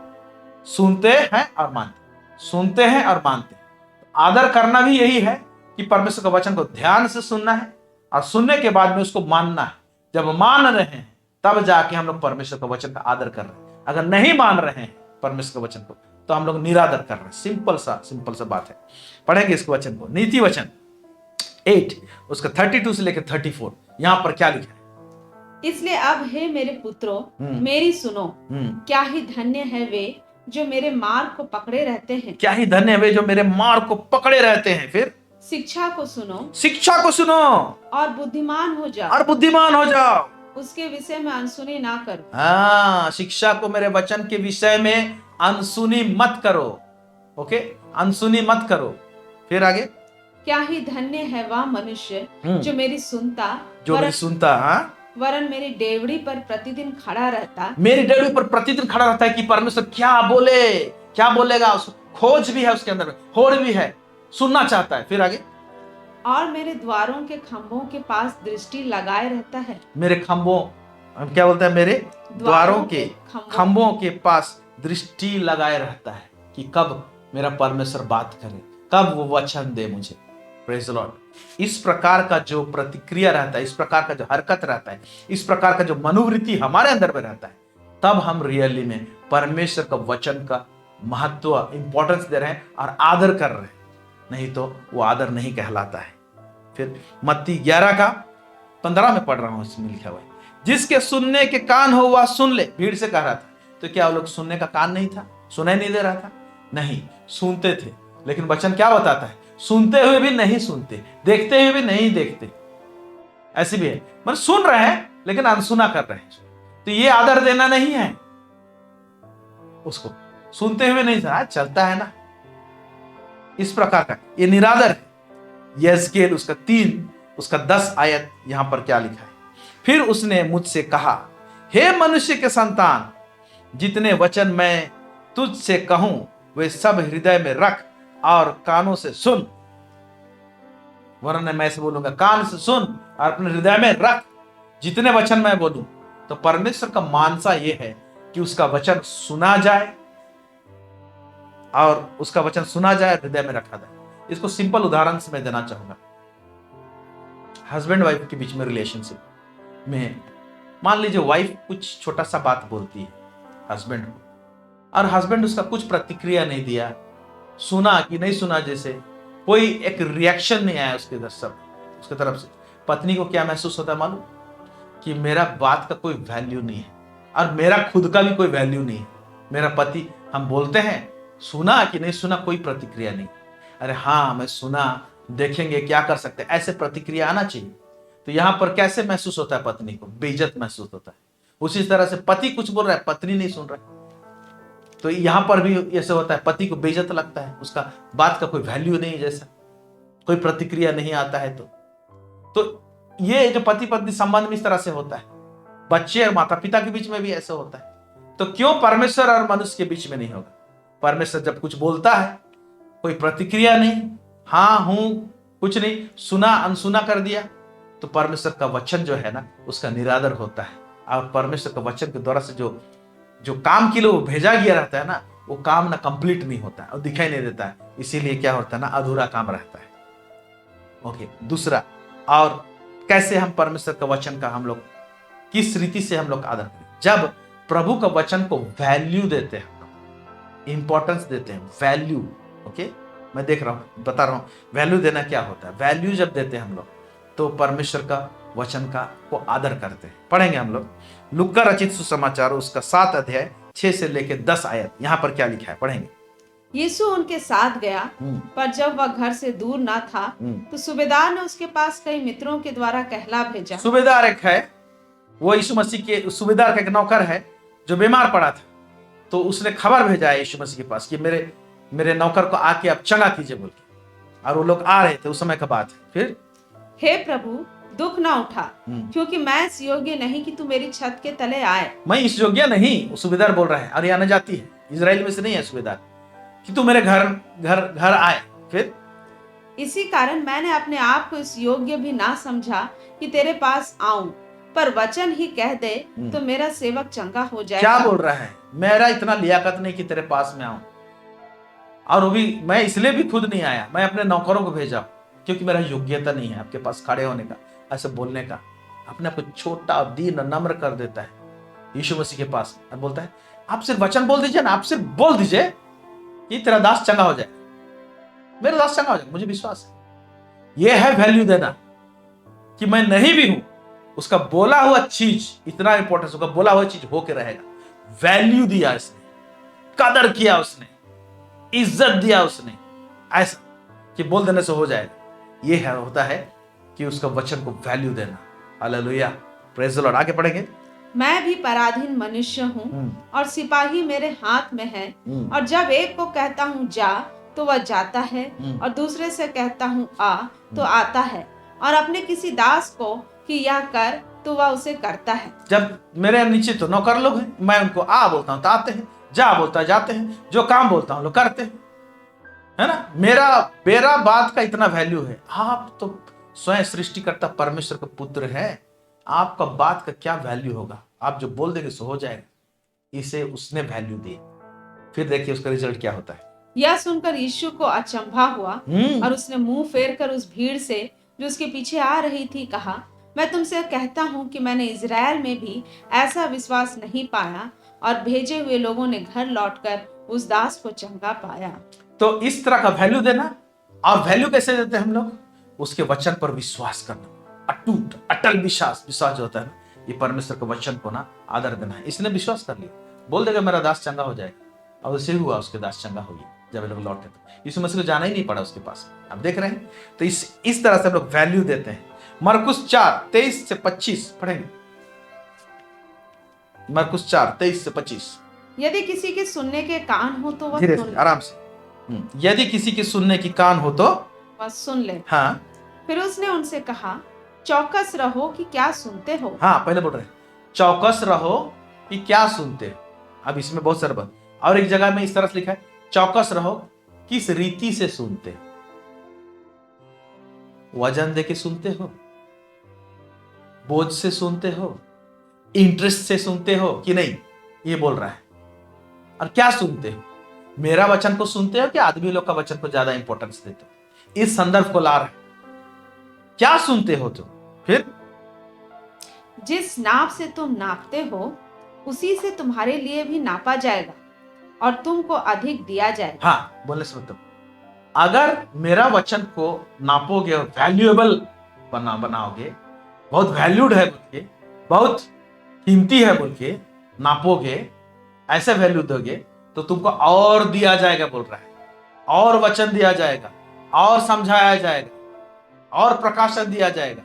Speaker 2: सुनते हैं और मानते, सुनते हैं और मानते हैं। आदर करना भी यही है कि परमेश्वर का वचन को ध्यान से सुनना है और सुनने के बाद में उसको मानना है। जब मान रहे हैं तब जाके हम लोग परमेश्वर का वचन का आदर कर रहे हैं। अगर नहीं मान रहे हैं परमेश्वर के वचन को, तो हम लोग निरादर कर रहे हैं। सिंपल सा बात है। पढ़ेंगे इस वचन को, नीति वचन 8 उसका 32 से लेकर 34, यहां पर क्या लिखा है?
Speaker 3: इसलिए अब हे मेरे पुत्रों, मेरी सुनो, क्या ही धन्य है वे जो मेरे मार्ग को पकड़े रहते हैं।
Speaker 2: क्या ही धन्य है वे जो मेरे मार्ग को पकड़े रहते हैं। फिर
Speaker 3: शिक्षा को सुनो,
Speaker 2: शिक्षा को सुनो
Speaker 3: और बुद्धिमान हो जाओ,
Speaker 2: और बुद्धिमान हो जाओ।
Speaker 3: उसके विषय में अनसुनी ना करो।
Speaker 2: हाँ, शिक्षा को, मेरे वचन के विषय में अनसुनी मत करो। ओके, अनसुनी मत करो। फिर आगे,
Speaker 3: क्या ही धन्य है वह मनुष्य जो मेरी सुनता,
Speaker 2: जो मेरी सुनता, हाँ,
Speaker 3: वरन मेरी डेवड़ी पर प्रतिदिन खड़ा रहता,
Speaker 2: मेरी डेवड़ी पर प्रतिदिन खड़ा रहता है कि परमेश्वर क्या बोले, क्या बोलेगा। खोज भी है उसके अंदर में, होड़ भी है, सुनना चाहता है। फिर आगे,
Speaker 3: और मेरे द्वारों के खंभों के पास दृष्टि लगाए रहता है।
Speaker 2: मेरे खंभों, हम क्या बोलते हैं, मेरे द्वारों के खंभों के पास दृष्टि लगाए रहता है कि कब मेरा परमेश्वर बात करे, कब वो वचन दे मुझे। Praise the Lord. इस प्रकार का जो प्रतिक्रिया रहता है, इस प्रकार का जो हरकत रहता है, इस प्रकार का जो मनोवृत्ति हमारे अंदर में रहता है, तब हम रियली में परमेश्वर का वचन का महत्व, इंपॉर्टेंस दे रहे हैं और आदर कर रहे हैं। नहीं तो वो आदर नहीं कहलाता है। फिर मत्ती 11 का 15 में पढ़ रहा हूं, इसमें लिखा हुआ है, जिसके सुनने के कान हो वह सुन ले। भीड़ से कह रहा था, तो क्या वो लोग सुनने का कान नहीं था? सुनाई नहीं दे रहा था? नहीं, सुनते थे। लेकिन वचन क्या बताता है? सुनते हुए भी नहीं सुनते, देखते हुए भी नहीं देखते। ऐसे भी है, मतलब सुन रहे हैं लेकिन अनसुना कर रहे हैं। तो ये आदर देना नहीं है उसको। सुनते हुए नहीं, चलता है ना, इस प्रकार का ये निरादर है। यहेजकेल उसका 3 उसका 10 आयत, यहां पर क्या लिखा है? फिर उसने मुझसे कहा, हे मनुष्य के संतान, जितने वचन मैं तुझसे कहूं वे सब हृदय में रख और कानों से सुन। वरना मैं ऐसे बोलूंगा, कान से सुन और अपने हृदय में रख जितने वचन मैं बोलूं। तो परमेश्वर का मानसा यह है कि उसका वचन सुना जाए और उसका वचन सुना जाए, हृदय में रखा जाए। इसको सिंपल उदाहरण से मैं देना चाहूंगा। हस्बैंड वाइफ के बीच में रिलेशनशिप में, मान लीजिए वाइफ कुछ छोटा सा बात बोलती है हस्बैंड को, और हस्बैंड उसका कुछ प्रतिक्रिया नहीं दिया, सुना कि नहीं सुना, जैसे कोई एक रिएक्शन नहीं आया उसके उसके तरफ से। पत्नी को क्या महसूस होता है मालूम? कि मेरा बात का कोई वैल्यू नहीं है और मेरा खुद का भी कोई वैल्यू नहीं है। मेरा पति, हम बोलते हैं, सुना कि नहीं सुना, कोई प्रतिक्रिया नहीं। अरे हाँ, मैं सुना, देखेंगे क्या कर सकते हैं, ऐसे प्रतिक्रिया आना चाहिए। तो यहां पर कैसे महसूस होता है? पत्नी को बेइज्जत महसूस होता है। उसी तरह से पति कुछ बोल रहा है, पत्नी नहीं सुन रहा है, तो यहां पर भी ऐसे होता है, पति को बेइज्जत लगता है, उसका बात का कोई वैल्यू नहीं जैसा। कोई प्रतिक्रिया नहीं आता है तो ये जो पति पत्नी संबंध में इस तरह से होता है, बच्चे और माता पिता के बीच में भी ऐसा होता है, तो क्यों परमेश्वर और मनुष्य के बीच में नहीं होगा? परमेश्वर जब कुछ बोलता है, कोई प्रतिक्रिया नहीं, हाँ हूं, कुछ नहीं, सुना अनसुना कर दिया, तो परमेश्वर का वचन जो है ना उसका निरादर होता है। और परमेश्वर का वचन के द्वारा से जो काम के लिए वो भेजा गया रहता है ना, वो काम ना कंप्लीट नहीं होता है और दिखाई नहीं देता है, इसीलिए क्या होता है ना, अधूरा काम रहता है। ओके, दूसरा, और कैसे हम परमेश्वर का वचन का हम लोग किस रीति से हम लोग आदर करें? जब प्रभु का वचन को वैल्यू देते हैं, हम लोग इंपॉर्टेंस देते हैं, वैल्यू। ओके, मैं देख रहा हूं, बता रहा हूं वैल्यू देना क्या होता है। वैल्यू जब देते हैं हम लोग तो परमेश्वर का वचन का को आदर करते हैं। पढ़ेंगे हम लोग लूका रचित सुसमाचार उसका 7 अध्याय 6 से लेकर 10 आयत। यहाँ पर क्या लिखा है, पढ़ेंगे।
Speaker 3: यीशु उनके साथ गया, पर जब वह घर से दूर न था तो सूबेदार ने उसके पास कई मित्रों के द्वारा कहला भेजा।
Speaker 2: सूबेदार एक है, वो यीशु मसीह के सूबेदार का एक नौकर है जो बीमार पड़ा था, तो उसने खबर भेजा है यीशु मसीह के पास कि मेरे नौकर को आके आप चंगा कीजिए बोल के। और वो लोग आ रहे थे, उस समय का बात है। फिर, हे
Speaker 3: प्रभु दुख ना उठा, क्योंकि मैं इस योग्य नहीं कि तू मेरी छत के तले आए।
Speaker 2: मैं इस योग्य नहीं, वो सूबेदार बोल रहा है, और आना जाती है, इजराइल में से नहीं है सूबेदार, कि तू मेरे घर आए। फिर,
Speaker 3: इसी कारण मैंने अपने आप को इस योग्य भी ना समझा कि तेरे पास आऊं, पर वचन ही कह दे तो मेरा सेवक चंगा हो जाएगा।
Speaker 2: क्या बोल रहा है? मेरा इतना लियाकत नहीं कि तेरे पास में आऊं, और वो भी मैं इसलिए भी खुद नहीं आया, मैं अपने नौकरों को भेजा क्योंकि मेरा योग्यता नहीं है आपके पास खड़े होने का, ऐसे बोलने का। अपने आप को छोटा दीन नम्र कर देता है यीशु मसीह के पास और बोलता है आप सिर्फ वचन बोल दीजिए ना, आप सिर्फ बोल दीजिए कि तेरा दास चंगा हो जाए, मेरा दास चंगा हो जाए, मुझे विश्वास है। यह है वैल्यू देना, कि मैं नहीं भी हूं, उसका बोला हुआ चीज इतना इंपॉर्टेंस, उसका बोला हुआ चीज होके रहेगा। वैल्यू दिया इसने, कदर किया उसने, इज्जत दिया उसने, ऐसा कि बोल देने से हो जाएगा। यह है होता है कि उसका वचन को वैल्यू देना। Hallelujah, praise the Lord. आगे पढ़ेंगे।
Speaker 3: मैं भी पराधीन मनुष्य हूँ और सिपाही मेरे हाथ में है, और जब एक को कहता हूँ जा तो वह जाता है, और दूसरे से कहता हूँ आ तो आता है, और अपने किसी दास को कि यह कर तो वह उसे करता है।
Speaker 2: जब मेरे नीचे तो नौकर लोग हैं, मैं उनको आ बोलता हूँ तो आते हैं, जा बोलता है जाते हैं, जो काम बोलता हूँ लोग करते हैं, है ना। मेरा बात का इतना वैल्यू है। आप तो स्वयं सृष्टिकर्ता परमेश्वर का पुत्र है, आपका बात का क्या वैल्यू होगा? आप जो बोल देंगे सो हो जाएगा। इसे उसने वैल्यू दी। फिर देखिए उसका रिजल्ट क्या होता है।
Speaker 3: यह सुनकर यीशु को अचंभा हुआ और उसने मुंह फेर कर उस भीड़ से जो उसके पीछे आ रही थी कहा, मैं तुमसे कहता हूँ कि मैंने इजराइल में भी ऐसा विश्वास नहीं पाया, और भेजे हुए लोगों ने घर लौटकर उस दास को चंगा पाया।
Speaker 2: तो इस तरह का वैल्यू देना। और वैल्यू कैसे देते हैं हम लोग? उसके वचन पर विश्वास करना, अटूट अटल विश्वास जो होता है ना, ये परमेश्वर के वचन को ना आदर देना है। इसने विश्वास कर लिया, बोल देगा मेरा दास चंगा हो जाएगा, और उसे हुआ, उसके दास चंगा हो गया। जब लोग लौटे तो यीशु मसीह को जाना ही नहीं पड़ा उसके पास। आप देख रहे हैं, तो इस तरह से हम लोग वैल्यू देते हैं। मरकुस 4:23 से 25 पढ़ेंगे। मरकुस 4:23 से 25।
Speaker 3: यदि किसी के सुनने के कान हो तो वह
Speaker 2: धीरे
Speaker 3: सुन
Speaker 2: से
Speaker 3: ले।
Speaker 2: आराम से। यदि किसी के सुनने की कान हो तो
Speaker 3: वह सुन ले।
Speaker 2: हाँ।
Speaker 3: फिर उसने उनसे कहा, चौकस रहो कि क्या सुनते हो।
Speaker 2: हाँ, पहले बोल रहे चौकस रहो कि क्या सुनते हो। अब इसमें बहुत सारे बात, और एक जगह में इस तरह से लिखा है चौकस रहो किस रीति से सुनते हो। वजन देके सुनते हो, बोझ से सुनते हो, इंटरेस्ट से सुनते हो कि नहीं, ये बोल रहा है। और क्या सुनते हो, मेरा वचन को सुनते हो कि आदमी लोग का वचन को ज्यादा इंपॉर्टेंस देते हो? इस संदर्भ को ला रहा है, क्या सुनते हो तुम। फिर,
Speaker 3: जिस नाप से तुम नापते हो उसी से तुम्हारे लिए भी नापा जाएगा और तुमको अधिक दिया जाएगा।
Speaker 2: हाँ, बोलने से मतलब अगर मेरा वचन को नापोगे और वैल्यूएबल बनाओगे, बहुत वैल्यूड है बोल के, बहुत कीमती है बोल के नापोगे, ऐसे वैल्यू दोगे तो तुमको और दिया जाएगा बोल रहा है, और वचन दिया जाएगा, और समझाया जाएगा, और प्रकाशन दिया जाएगा,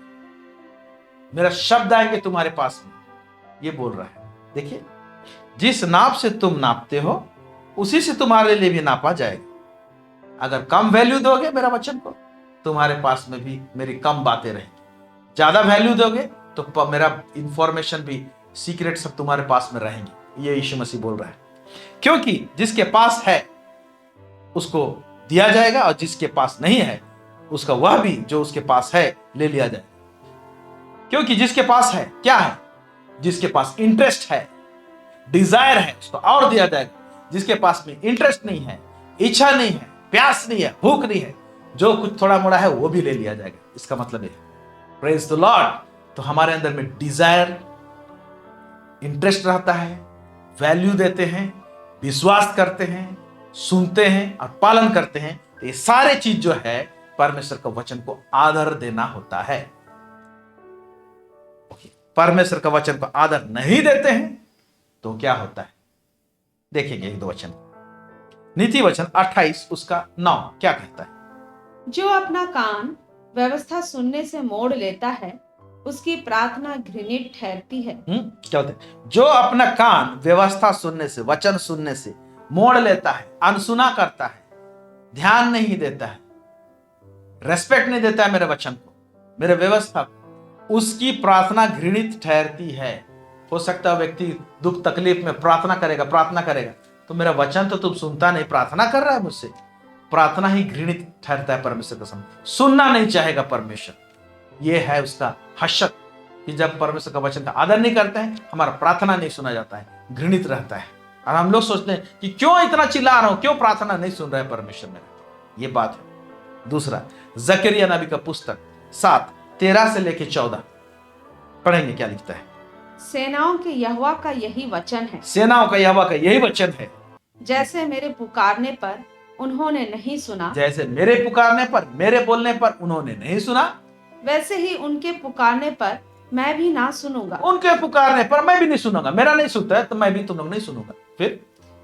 Speaker 2: मेरा शब्द आएंगे तुम्हारे पास में, ये बोल रहा है। देखिए, जिस नाप से तुम नापते हो उसी से तुम्हारे लिए भी नापा जाएगा। अगर कम वैल्यू दोगे मेरा वचन को तुम्हारे पास में भी मेरी कम बातें रहेंगी। ज्यादा वैल्यू दोगे तो मेरा इंफॉर्मेशन भी, सीक्रेट सब तुम्हारे पास में रहेंगे। ये यीशु मसीह बोल रहा है। क्योंकि जिसके पास है उसको दिया जाएगा, और जिसके पास नहीं है उसका वह भी जो उसके पास है ले लिया जाएगा। क्योंकि जिसके पास है क्या है, जिसके पास इंटरेस्ट है, डिजायर है, उसको और दिया जाएगा। जिसके पास में इंटरेस्ट नहीं है, इच्छा नहीं है, प्यास नहीं है, भूख नहीं है, जो कुछ थोड़ा मोड़ा है वो भी ले लिया जाएगा। इसका मतलब है प्रेज द लॉर्ड। तो हमारे अंदर में डिजायर, इंटरेस्ट रहता है, वैल्यू देते हैं, विश्वास करते हैं, सुनते हैं और पालन करते हैं। तो ये सारे चीज जो है परमेश्वर का वचन को आदर देना होता है। परमेश्वर का वचन को आदर नहीं देते हैं तो क्या होता है, देखेंगे एक दो वचन। नीति वचन 28 उसका 9 क्या कहता है?
Speaker 3: जो अपना कान व्यवस्था सुनने से मोड़ लेता है उसकी प्रार्थना घृणित ठहरती है।
Speaker 2: क्या होता है? जो अपना कान व्यवस्था सुनने से, वचन सुनने से मोड़ लेता है, अनसुना करता है, ध्यान नहीं देता है, रेस्पेक्ट नहीं देता है मेरे वचन को, मेरे व्यवस्था को, उसकी प्रार्थना घृणित ठहरती है। हो सकता है व्यक्ति दुख तकलीफ में प्रार्थना करेगा, तो मेरा वचन तो तुम सुनता नहीं, प्रार्थना कर रहा है मुझसे, प्रार्थना ही घृणित ठहरता है परमेश्वर का सामने, सुनना नहीं चाहेगा परमेश्वर। यह है उसका हशत कि जब परमेश्वर का वचन का आदर नहीं करते हैं, हमारा प्रार्थना नहीं सुना जाता है, घृणित रहता है। और हम लोग सोचते हैं कि क्यों इतना चिल्ला रहा हूं, क्यों प्रार्थना नहीं सुन रहा है परमेश्वर मेरा। ये बात है। दूसरा, जकरिया नबी का पुस्तक 7:13 से लेके 14 पढ़ेंगे, क्या लिखता है?
Speaker 3: सेनाओं के यहोवा का यही वचन है,
Speaker 2: सेनाओं का यहोवा का यही वचन है,
Speaker 3: जैसे मेरे पुकारने पर उन्होंने नहीं सुना,
Speaker 2: जैसे मेरे पुकारने पर, मेरे बोलने पर उन्होंने नहीं सुना,
Speaker 3: वैसे ही उनके पुकारने पर मैं भी ना सुनूंगा।
Speaker 2: उनके पुकारने पर मैं भी नहीं सुनूंगा। मेरा नहीं सुनता है तो मैं भी तुम लोग नहीं सुनूंगा। फिर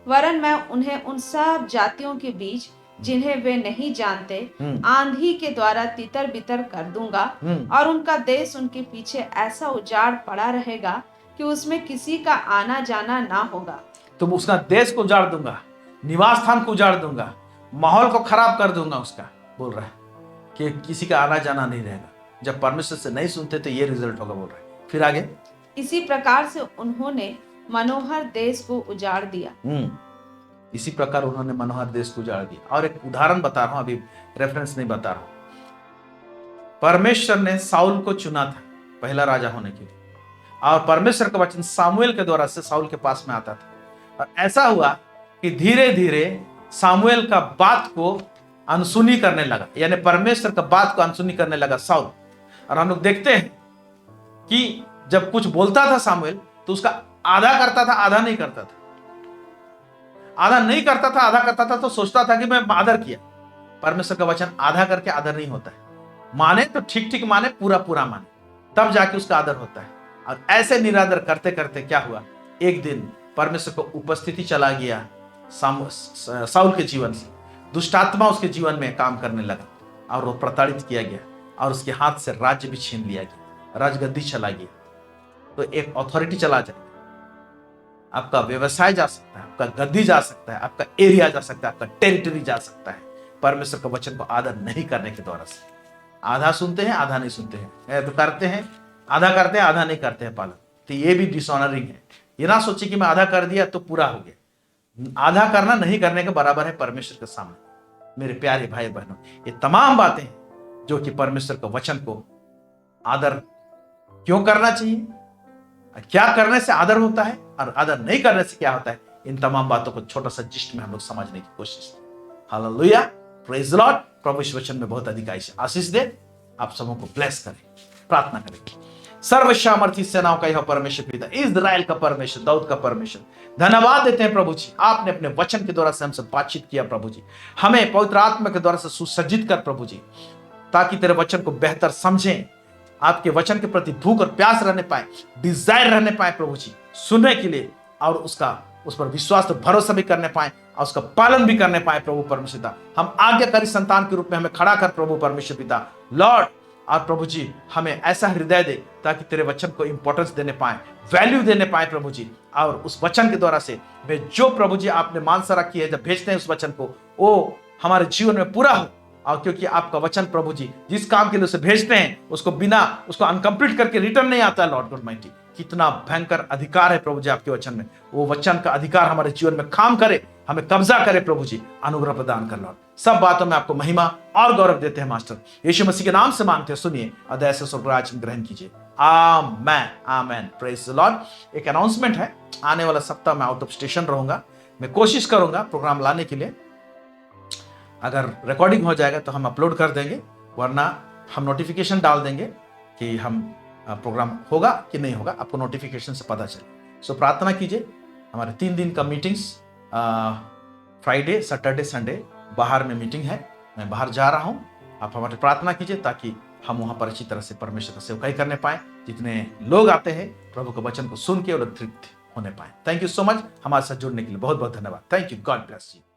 Speaker 3: वरन मैं उन्हें उन सब जातियों के बीच जिन्हें वे नहीं जानते आंधी के द्वारा तितर बितर कर दूंगा, और उनका देश उनके पीछे ऐसा उजाड़ पड़ा रहेगा कि उसमें किसी का आना जाना ना होगा।
Speaker 2: तुम उसका देश को उजाड़ दूंगा, निवास स्थान को उजाड़ दूंगा, माहौल को खराब कर दूंगा उसका। बोल रहा है कि किसी का आना जाना नहीं रहेगा। जब परमेश्वर से नहीं सुनते तो ये रिजल्ट होगा, बोल रहा है। फिर आगे,
Speaker 3: इसी प्रकार से उन्होंने मनोहर देश को उजाड़ दिया।
Speaker 2: इसी प्रकार उन्होंने मनोहर देश को उजाड़ दिया। और एक उदाहरण बता रहा हूं, अभी रेफरेंस नहीं बता रहा हूं। परमेश्वर ने साउल को चुना था पहला राजा होने के लिए, और परमेश्वर का वचन सामुएल के द्वारा से साउल के पास में आता था। और ऐसा हुआ कि धीरे धीरे सामुएल का बात को अनसुनी करने लगा, यानी परमेश्वर का बात को अनसुनी करने लगा साउल। और हम लोग देखते हैं कि जब कुछ बोलता था सामुएल तो उसका आधा करता था, आधा नहीं करता था, आधा नहीं करता था, आधा करता था, तो सोचता था कि मैं आदर किया। परमेश्वर का वचन आधा करके आदर नहीं होता है। माने तो ठीक ठीक माने, पूरा पूरा माने, तब जाके उसका आदर होता है। और ऐसे निरादर करते करते क्या हुआ, एक दिन परमेश्वर को उपस्थिति चला गया साउल के जीवन से, दुष्टात्मा उसके जीवन में काम करने लगा और वो प्रताड़ित किया गया और उसके हाथ से राज्य भी छीन लिया गया, राजगद्दी चला गया। तो एक अथॉरिटी चला जाएगा, आपका व्यवसाय जा सकता है, आपका गद्दी जा सकता है, आपका एरिया जा सकता है, आपका टेरिटरी जा सकता है, परमेश्वर के वचन को आदर नहीं करने के द्वारा से। आधा सुनते हैं, आधा नहीं सुनते हैं, तो करते हैं, आधा करते हैं, आधा नहीं करते हैं पालन। तो ये भी डिसऑनरिंग है। ये ना सोचिए कि मैं आधा कर दिया तो पूरा हो गया। आधा करना नहीं करने के बराबर है परमेश्वर के सामने। मेरे प्यारे भाई बहनों, ये तमाम बातें हैं जो कि परमेश्वर के वचन को आदर क्यों करना चाहिए, क्या करने से आदर होता है और आदर नहीं करने से क्या होता है, इन तमाम बातों को छोटा सा जिस्ट में हम लोग समझने की कोशिश करें। Hallelujah, praise the Lord. प्रभु इस वचन में बहुत अधिक आशीष दे, आप सबों को ब्लेस करें। प्रार्थना करें। सर्वशामर्थी सेनाओं का यह परमेश्वर पिता, इस्राएल का परमेश्वर, दाऊद का परमेश्वर, धन्यवाद देते हैं प्रभु जी, आपने अपने वचन के द्वारा से हमसे बातचीत किया प्रभु जी। हमें पवित्र आत्मा के द्वारा से सुसज्जित कर प्रभु जी, ताकि तेरे वचन को बेहतर समझें, आपके वचन के प्रति भूख और प्यास रहने पाए, डिजायर रहने पाए प्रभु जी, सुनने के लिए, और उस पर विश्वास और भरोसा भी करने पाए और उसका पालन भी करने पाए प्रभु परमेश्वर पिता। हम आज्ञाकारी संतान के रूप में हमें खड़ा कर प्रभु परमेश्वर पिता लॉर्ड। और प्रभु जी हमें ऐसा हृदय दे ताकि तेरे वचन को इंपॉर्टेंस देने पाए, वैल्यू देने पाए प्रभु जी। और उस वचन के द्वारा से वे जो प्रभु जी आपने मानसा रखी है, जब भेजते हैं उस वचन को, वो हमारे जीवन में पूरा हो, और क्योंकि आपका वचन प्रभु जी जिस काम के लिए उसे भेजते हैं उसको बिना उसको अनकम्प्लीट करके रिटर्न नहीं आता है लॉर्ड गॉड ऑलमाइटी। कितना भयंकर अधिकार है प्रभु जी आपके वचन में। वो वचन का अधिकार हमारे जीवन में काम करे, हमें कब्जा करे प्रभु जी, अनुग्रह प्रदान कर लॉर्ड। सब बातों में आपको महिमा और गौरव देते हैं मास्टर, यीशु मसीह के नाम से मांगते हैं, सुनिए और दया से स्वर्गराज में ग्रहण कीजिए। आमेन आमेन, प्रेज द लॉर्ड। एक अनाउंसमेंट है, आने वाला सप्ताह में आउट ऑफ स्टेशन रहूंगा। मैं कोशिश करूंगा प्रोग्राम लाने के लिए, अगर रिकॉर्डिंग हो जाएगा तो हम अपलोड कर देंगे, वरना हम नोटिफिकेशन डाल देंगे कि हम प्रोग्राम होगा कि नहीं होगा, आपको नोटिफिकेशन से पता चले। सो प्रार्थना कीजिए। हमारे 3 दिन का मीटिंग्स, फ्राइडे सैटरडे संडे बाहर में मीटिंग है, मैं बाहर जा रहा हूँ। आप हमारी प्रार्थना कीजिए ताकि हम वहाँ पर अच्छी तरह से परमेश्वर का सेवकाई करने पाए। जितने लोग आते हैं प्रभु के वचन को सुन के और तृप्त होने पाए। थैंक यू सो मच हमारे साथ जुड़ने के लिए, बहुत बहुत धन्यवाद। Thank you, God bless you.